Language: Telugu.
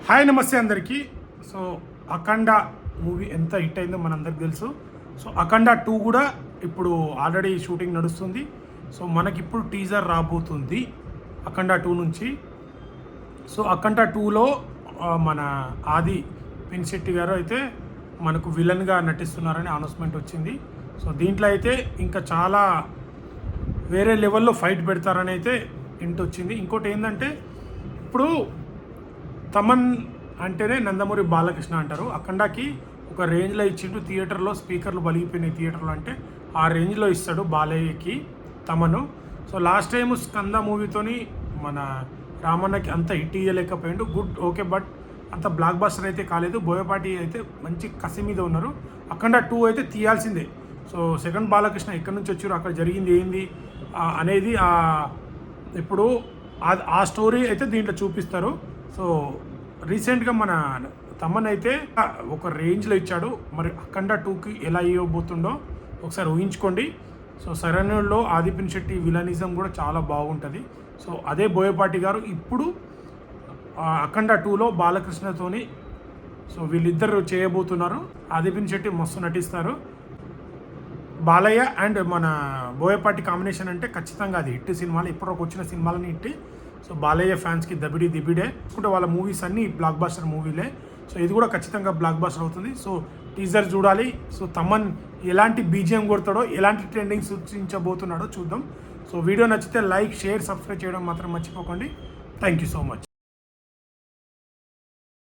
హాయ్ నమస్తే అందరికీ. సో అఖండ మూవీ ఎంత హిట్ అయిందో మనందరికి తెలుసు. సో అఖండ 2 కూడా ఇప్పుడు ఆల్రెడీ షూటింగ్ నడుస్తుంది. సో మనకిప్పుడు టీజర్ రాబోతుంది అఖండ 2 నుంచి. సో అఖండ 2లో మన ఆది పినిశెట్టి గారు అయితే మనకు విలన్గా నటిస్తున్నారని అనౌన్స్మెంట్ వచ్చింది. సో దీంట్లో అయితే ఇంకా చాలా వేరే లెవెల్లో ఫైట్ పెడతారని అయితే ఇంటి వచ్చింది. ఇంకోటి ఏంటంటే ఇప్పుడు తమన్ అంటేనే నందమూరి బాలకృష్ణ అంటారు. అఖండాకి ఒక రేంజ్లో ఇచ్చిండు. థియేటర్లో స్పీకర్లు బలిగిపోయినాయి థియేటర్లో, అంటే ఆ రేంజ్లో ఇస్తాడు బాలయ్యకి తమను. సో లాస్ట్ టైం స్కంద మూవీతోని మన రామన్నకి అంత హిట్ ఇయ్యలేకపోయిండు. గుడ్ ఓకే, బట్ అంత బ్లాక్ బస్టర్ అయితే కాలేదు. బోయపాటి అయితే మంచి కసి మీద ఉన్నారు. అఖండ 2 అయితే తీయాల్సిందే. సో సెకండ్ బాలకృష్ణ ఎక్కడి నుంచి వచ్చారు, అక్కడ జరిగింది ఏంది అనేది ఇప్పుడు ఆ స్టోరీ అయితే దీంట్లో చూపిస్తారు. సో రీసెంట్గా మన తమన్ అయితే ఒక రేంజ్లో ఇచ్చాడు. మరి అఖండ 2కి ఎలా ఇవ్వబోతుండో ఒకసారి ఊహించుకోండి. సో శరణ్యుల్లో ఆది పినిశెట్టి విలనిజం కూడా చాలా బాగుంటుంది. సో అదే బోయపాటి గారు ఇప్పుడు అఖండ 2లో బాలకృష్ణతోని సో వీళ్ళిద్దరు చేయబోతున్నారు. ఆది పినిశెట్టి మస్తు నటిస్తారు. బాలయ్య అండ్ మన బోయపాటి కాంబినేషన్ అంటే ఖచ్చితంగా అది హిట్ సినిమాలు, ఇప్పటివరకు వచ్చిన సినిమాలని హిట్. సో బాలయ్య ఫ్యాన్స్కి దబిడి దిబిడే. అంటే వాళ్ళ మూవీస్ అన్నీ బ్లాక్ బస్టర్ మూవీలే. సో ఇది కూడా ఖచ్చితంగా బ్లాక్ బస్టర్ అవుతుంది. సో టీజర్ చూడాలి. సో తమన్ ఎలాంటి బీజిఎం కొడతాడో, ఎలాంటి ట్రెండింగ్ సృష్టించబోతున్నాడో చూద్దాం. సో వీడియో నచ్చితే లైక్, షేర్, సబ్స్క్రైబ్ చేయడం మాత్రం మర్చిపోకండి. Thank you so much.